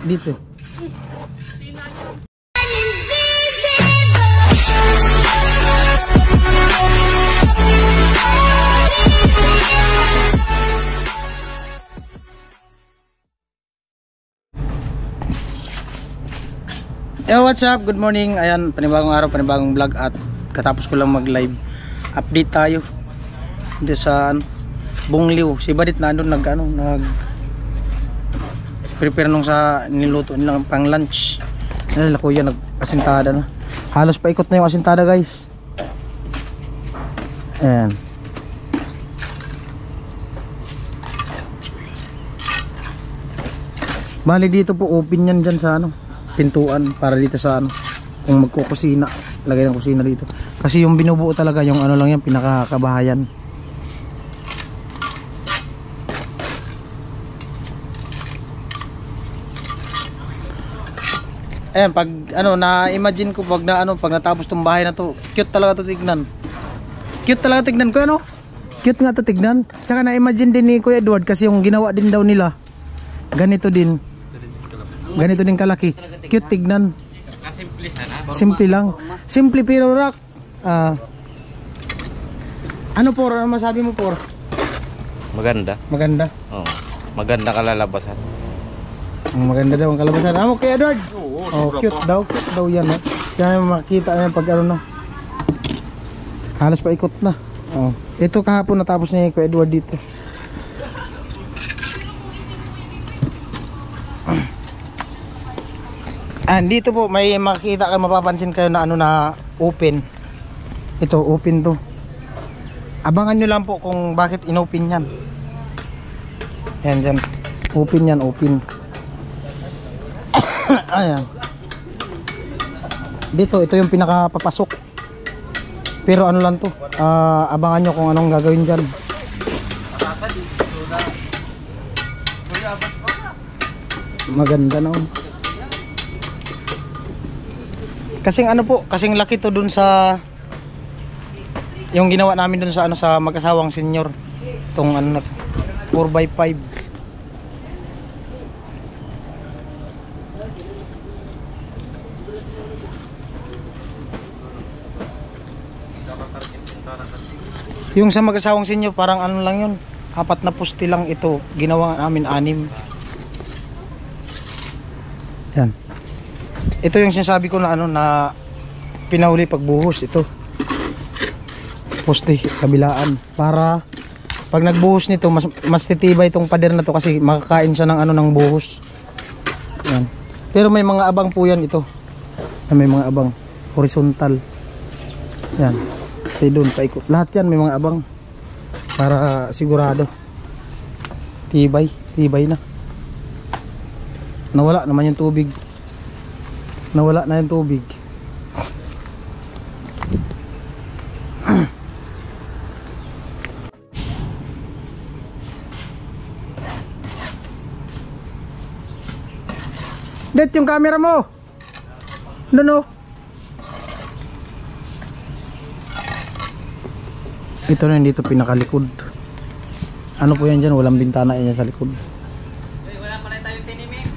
Dito. Yo, what's up? Good morning. Ayan, panibagong araw, panibagong vlog. At katapos ko lang mag live update tayo dito sa Bungliw. Si Badit na doon nag prepare nung sa niluto nilang pang lunch. Nalala kuya nag-asintada na. Halos paikot na yung asintada, guys. Ayan. Bali dito po open yan dyan sa pintuan para dito sa kung magkukusina, lagay ng kusina dito. Kasi yung binubuo talaga yung lang yan, pinakakabahayan. Ayan, pag na-imagine ko pag pag natapos tong bahay na to, cute talaga to tignan. Cute talaga tignan ko, Cute nga to tignan. Tsaka na-imagine din ni Kuya Edward kasi yung ginawa din daw nila ganito din. Ganito din kalaki. Cute tignan. Simple sana. Simple lang. Simple pero rock. Ano masabi mo por? Maganda. Maganda. Oo. Maganda kalalabasan. Maganda daw ang kalabasan. Amo kay Edward. Cute daw yan. Kaya makita niya pag halos pa ikot na. Ito kahapon natapos niya kay Edward dito. Dito po may makikita kayo, mapapansin kayo na na open. Ito open to. Abangan nyo lang po kung bakit inopen yan. Yan dyan. Open yan, open. Ayan. Dito, ito yung pinakapapasok. Pero lang to. Abangan nyo kung anong gagawin dyan. Maganda na. Kasing laki to dun sa yung ginawa namin dun sa sa mag-asawang senior. Tong 4x5. Yung sa mag-asawang senior parang lang yun. 4 na poste lang ito. Ginawa namin 6. Yan. Ito yung sinasabi ko na na pinahuli pagbuhos. Ito poste kabilaan para pag nagbuhos nito mas titibay itong pader na to kasi makakain siya ng ng buhos. Yan. Pero may mga abang po yan ito. May mga abang horizontal. Yan. Tay doon paikot. Lahat yan may mga abang para sigurado. Tibay na. Nawala naman yung tubig. Nawala na yung tubig. Det yung camera mo. No. Ito na dito pinakalikod. Ano po yan dyan? Walang bintana yan sa likod. Wala pala tayong tinimik.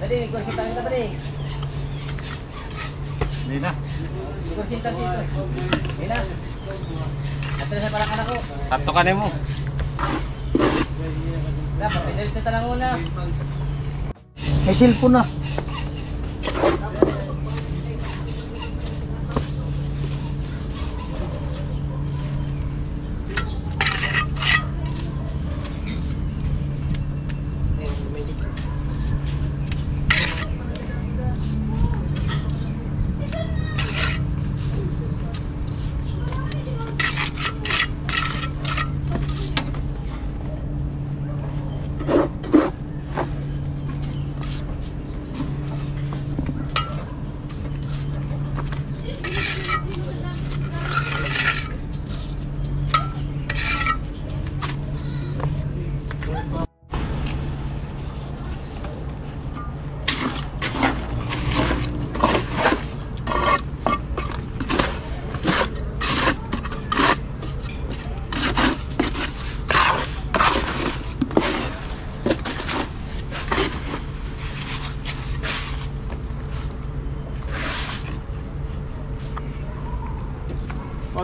Dali, kursinta kita ba di? Hindi na. Kursinta dito. Hindi na. At sa palakan ako. Tapto ka na mo. Dapat, pinalito talang muna. May cellphone na.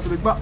tubig ba?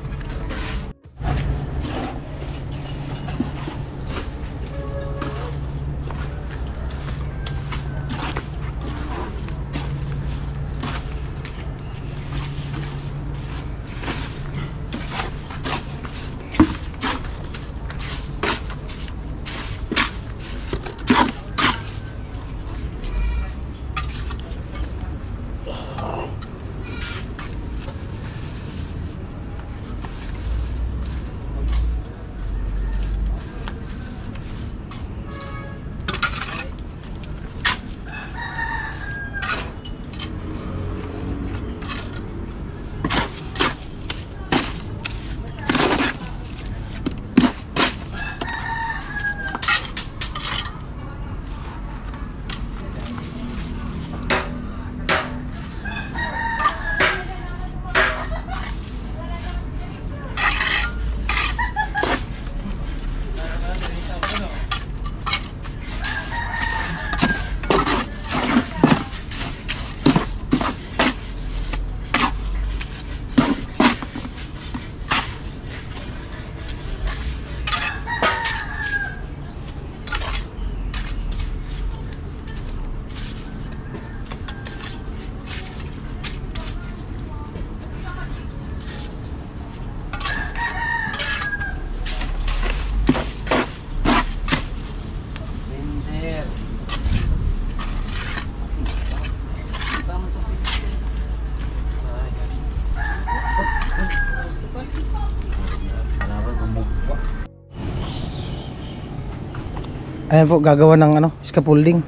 Ayan po, gagawa ng ano, scaffolding.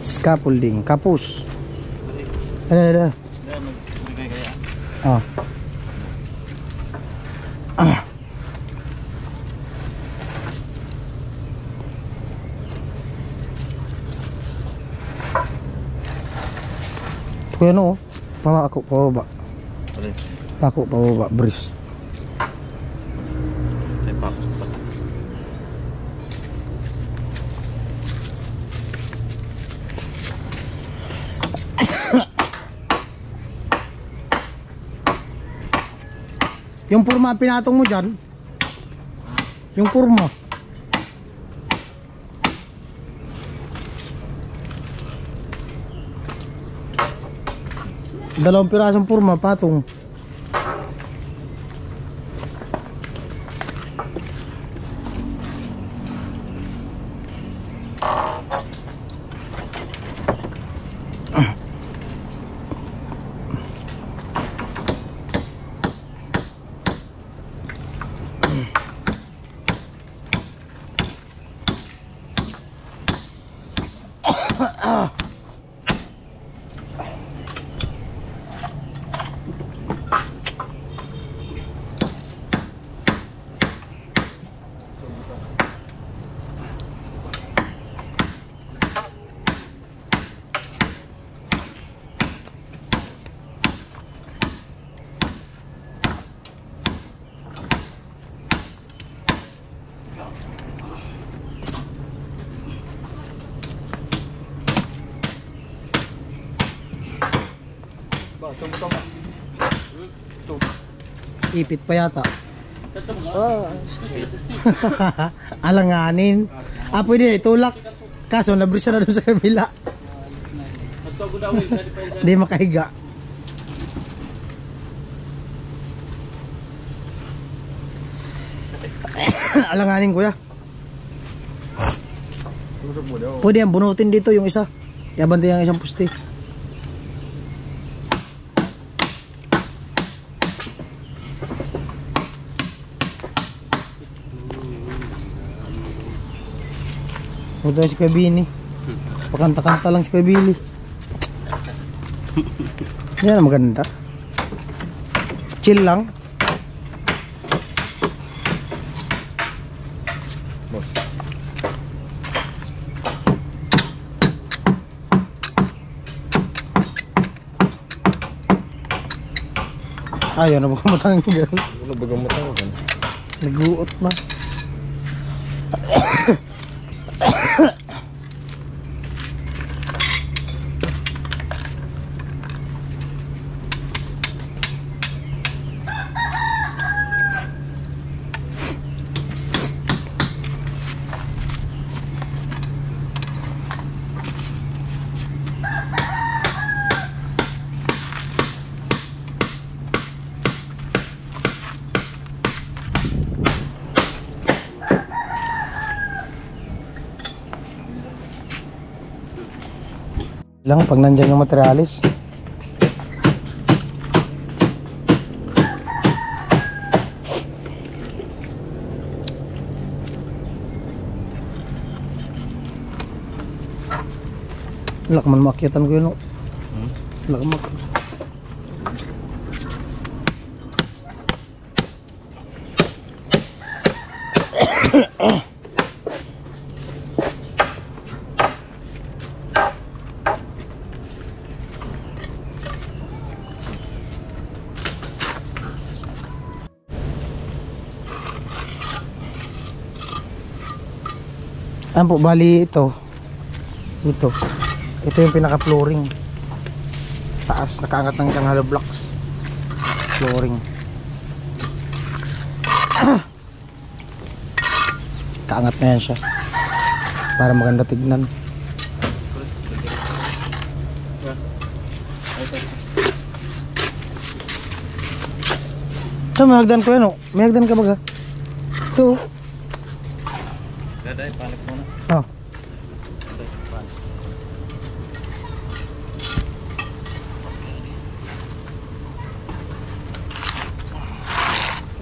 Scaffolding, kapus. Ano. Oh. Ito ko yan o. Ako, pababa. Ako, pababa, bris. Yung purma pinatong mo dyan. Yung purma. Dalawang pirasong purma patong. Ipit pa yata. Alanganin. Pwede itulak. Kaso nabrisa na doon sa kabila. Hindi makahiga. Alanganin kuya. Pwede yan bunutin dito yung isa. Iabante yung isang puste. Ito si Kuya Bini. Pakanta-kanta lang si Kuya Billy. Yan ang maganda. Chill lang. Ayaw na baka matanggal. Ano bagang matanggal? Naguot na. Lang pag nandiyan yung materialis. Wala ka man makitan ko yun. No? Wala ka makitan. Ayan po, bali ito. Ito yung pinaka flooring. Taas, nakaangat ng isang hollow blocks. Flooring. Kaangat na yan siya. Para maganda tignan. Ito, may hagdan ko yan oh. May hagdan ka baga. Ito oh. Daday, panik muna. Oh.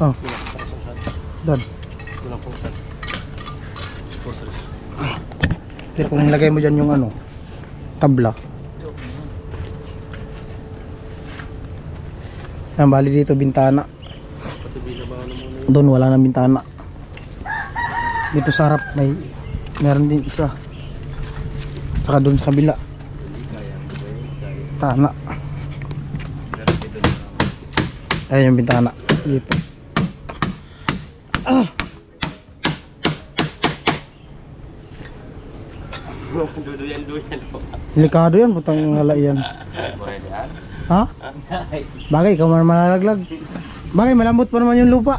Oh. Dan. Kulang po saan. Pero kung nilagay mo dyan yung ano, tabla. Yan, bali dito bintana. Doon wala nang bintana. Dito sa harap meron din isa. Saka doon sa kabila. Tana. Ayan yung bintana dito. Duduyan po. Delikado yan, putang ngala yan. Ha? Bagay, ikaw man malalaglag. Bagay, malambot pa naman yung lupa.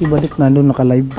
Ibalik na doon naka-live.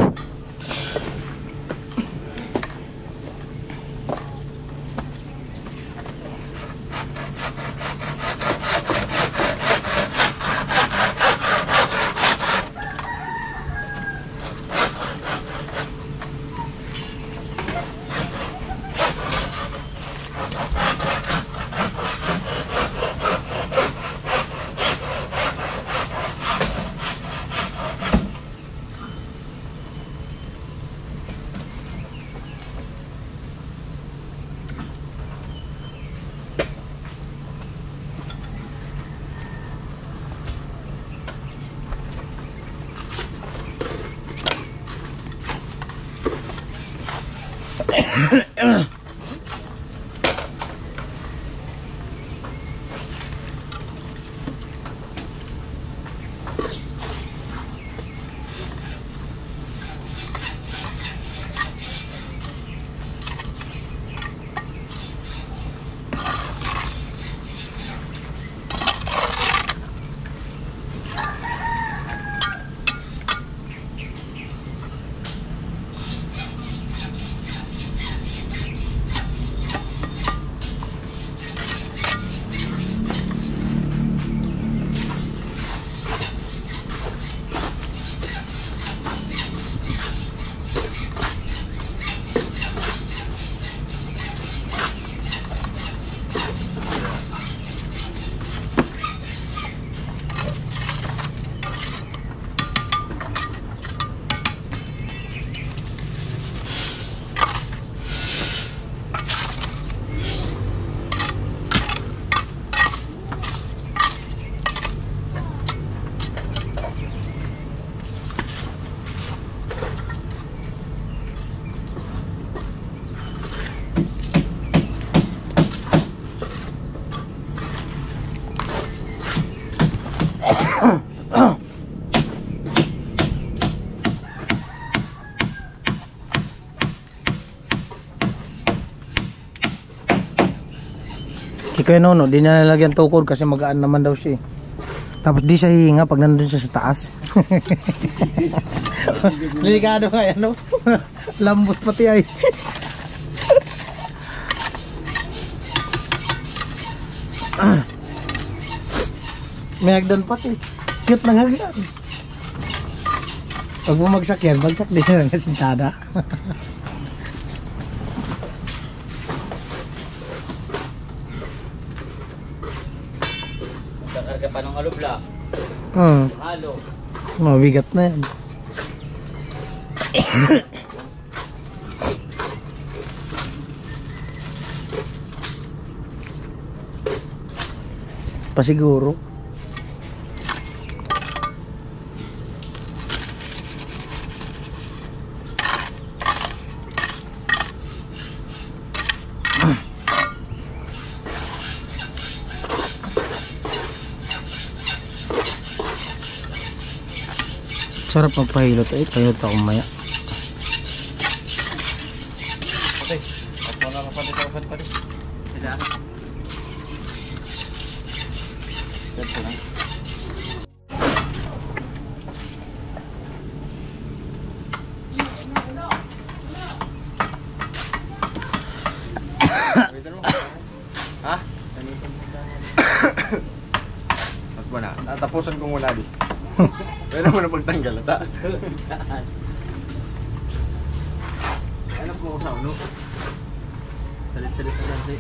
Kaya no, di niya nalagyan tukod kasi magaan naman daw siya eh. Tapos di siya hihinga pag nandun siya sa taas. Delikado kaya no? Lambot pati ay. May hagdan pati. Cute ng hagdan. Pag bumagsak yan, bagsak din yan ang sintada. Kakarga pa ng alubla. Halo. Mabigat na yan. Pasiguro. Sarap magpahilot. Ay, pahilot ako maya. Okay. Ako na kapatid pa rin. Sila. Ganito lang. Ha? At mo na. Natapusan ko muna di. Pero mo na pagtanggal ata. Ano ko sa uno? Salit-salit na lang si.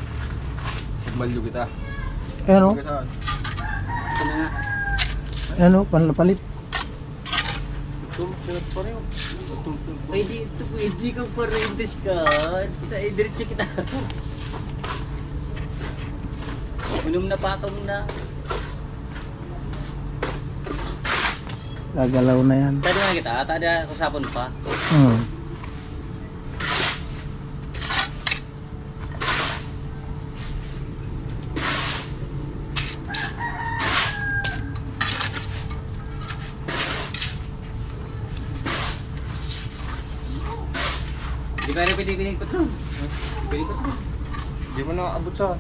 Malyo kita. Ano? Ito na nga. Ano? Panlapalit. Sunod pa rin. Ay, dito pwede kang parendes ka. Diretso kita. Unom na patong na. Gagalaw na yan. Tadi na kita. Tadi ako sapon pa. Di ba rin pinipiling ko to? Piling ko to. Di mo na abot sa.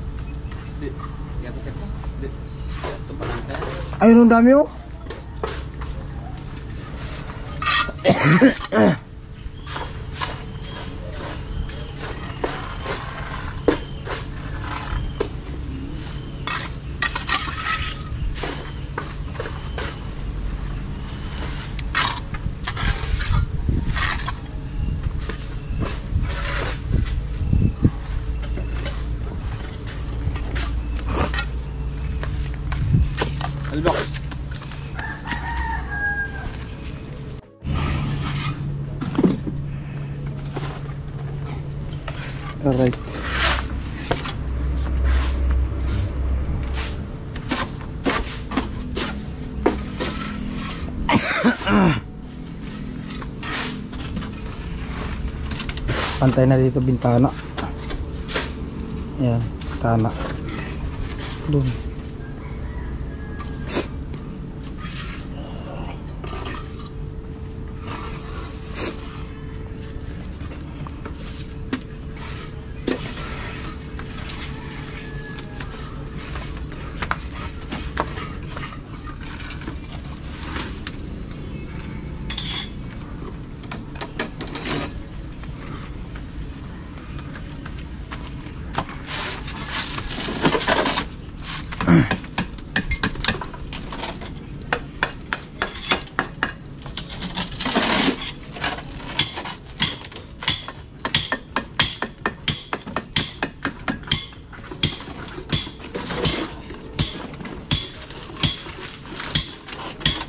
Di. Di ako check ko. Di. Ito pa lang ka. Ayun ang dami oh. Albok. Alright. Pantay na dito bintana. Ayan, bintana. Doon.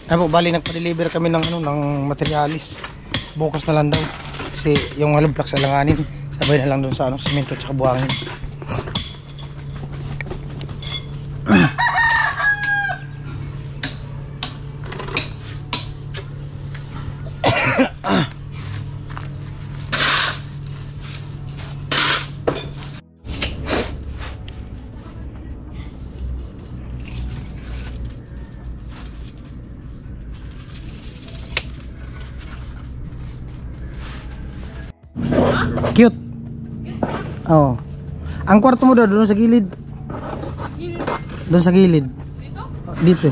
Ay po, bali nagpa-deliver kami ng ano, ng materialis. Bukas na lang daw. Kasi yung hollow blocks alanganin, sabay na lang doon sa ano, semento at buhangin. Cute. Oh. Ang kwarto mo daw doon sa gilid. Doon sa gilid. Dito? Dito.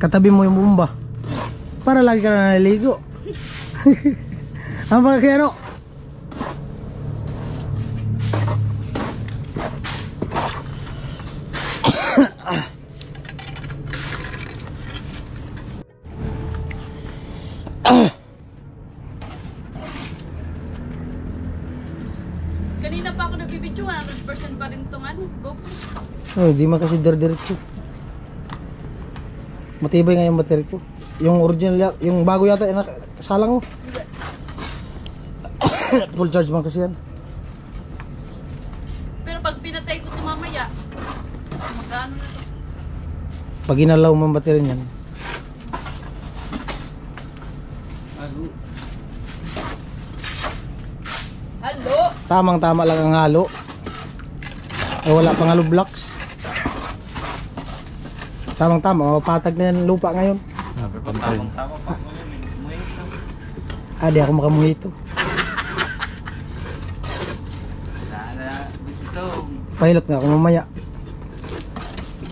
Katabi mo yung bumba. Para lagi ka na naliligo. Ang kaya ano? ano, GoPro. Oh, di man kasi diretso. Matibay nga yung battery ko. Yung original, yung bago yata, salang mo. Full charge man kasi yan. Pero pag pinatay ko ito mamaya, magkano na to? Pag inalaw mo ang battery niyan. Halo! Tamang tama lang ang halo. Eh wala pang halo blocks. Tamang tama, patag na yan lupa ngayon. Tama pa. Ah, di ako makamuhito. Pahilot nga ako mamaya.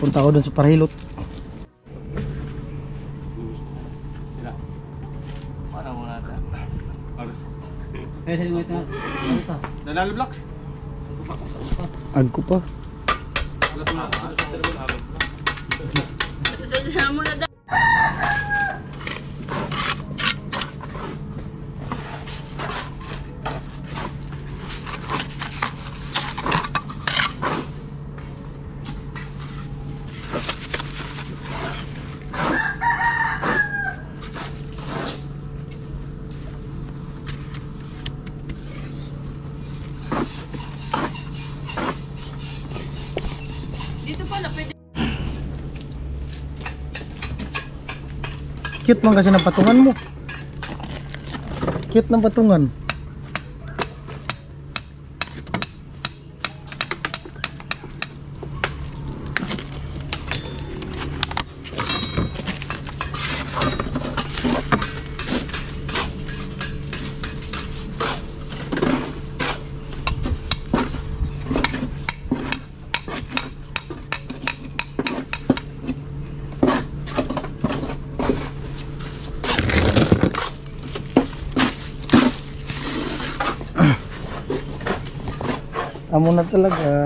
Punta ako dun sa parahilot. Paano mo natin? Kaya sa mga ito. Nanalo blocks? Ag ko pa. Sadya mo na daw. Dito pala pwede. Cute man kasi ng patungan mo. Cute ng patungan. Amo na talaga.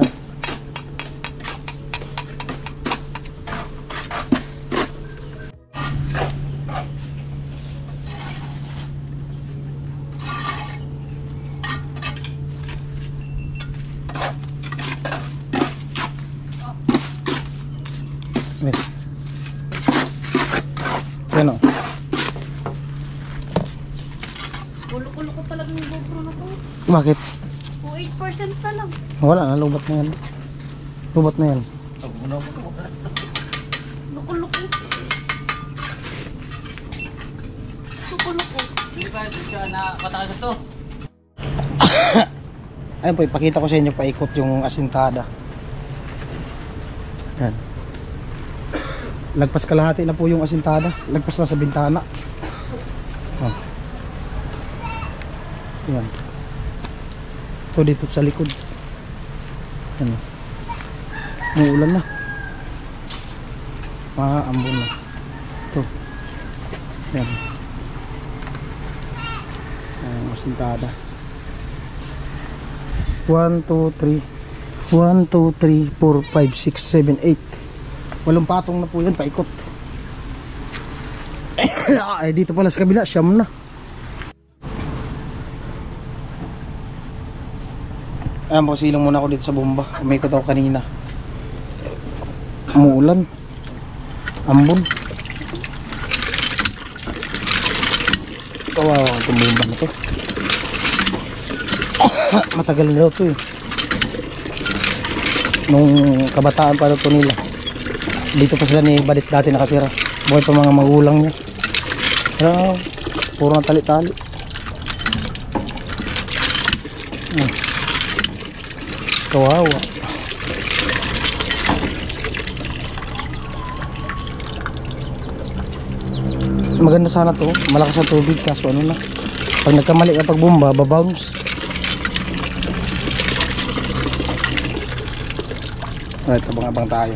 Eh. Ano? Kulo-kulo ko talaga yung GoPro na to. Bakit? 8% na lang. Wala na, lubat na yan. Lubat na yan. Loko-loko. Loko-loko. Hindi ba siya na matakas ito? Ayun po, ipakita ko sa inyo paikot yung asintada. Yan. Lagpas kalahati na po yung asintada. Lagpas na sa bintana. Oh. Yan. Ito dito sa likod. Yan. Muulan na. Ambon na. Ito. Yan. Ayan, asintada. 1, 2, 3 1, 2, 3, 4, 5, 6, 7, 8 walong patong na po yan, paikot. Ay, dito pala sa kabila, siyam na. Ayan po, silong muna ako dito sa bomba. Umikot ako kanina. Umuulan. Ambon. Kawawa itong bomba na to. Matagal na daw ito eh. Nung kabataan pa ito nila. Dito pa sila ni Badit dati nakatira. Buhay pa mga magulang niya. Pero puro na tali-tali. Kawawa. Maganda sana to. Malakas ang tubig kaso ano na. Pag nagkamali ka pag bomba, babounce. Ito, abang-abang tayo.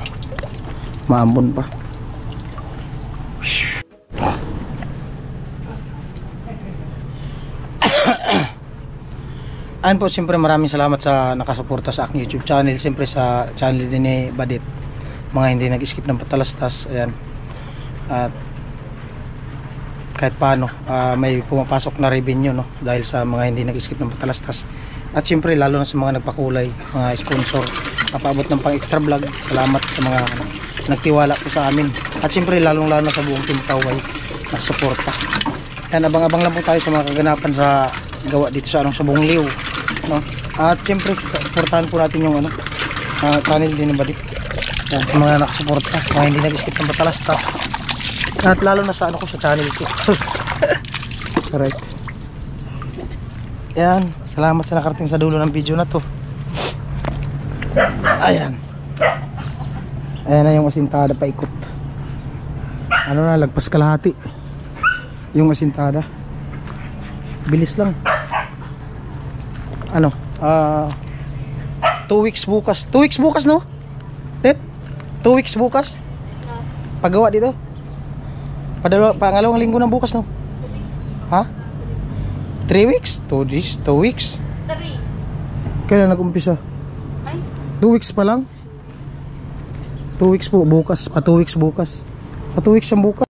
Maambon pa. Ayan po, siyempre maraming salamat sa nakasuporta sa aking YouTube channel. Siyempre sa channel din ni Badit. Mga hindi nag-skip ng patalastas. Ayan. At kahit paano, may pumapasok na revenue, no? Dahil sa mga hindi nag-skip ng patalastas. At siyempre lalo na sa mga nagpakulay, mga sponsor. napaabot ng pang extra vlog. Salamat sa mga nagtiwala po sa amin. At siyempre lalong lalo na sa buong Team Kaway nakasuporta. Yan, abang-abang lang po tayo sa mga kaganapan sa gawa dito sa sa buong Liw, no? At siyempre suportahan po natin yung channel din ng Badit. Yan, sa mga nakasuporta, mga hindi nag-skip ng Batalastas. At lalo na sa ko sa channel ko. Correct. Yan, salamat sa nakarating sa dulo ng video na to. Ayan. Ayan na yung asintada paikot. Ano na, lagpas kalahati yung asintada. Bilis lang. 2 weeks bukas. 2 weeks bukas, no? Tet? 2 weeks bukas? Paggawa dito? Pangalawang linggo ng bukas, no? Ha? 3 weeks? 2 weeks? 3. Kailan nag-umpisa? Ay, 2 weeks pa lang? 2 weeks po bukas. 2 weeks bukas. 2 weeks ang bukas.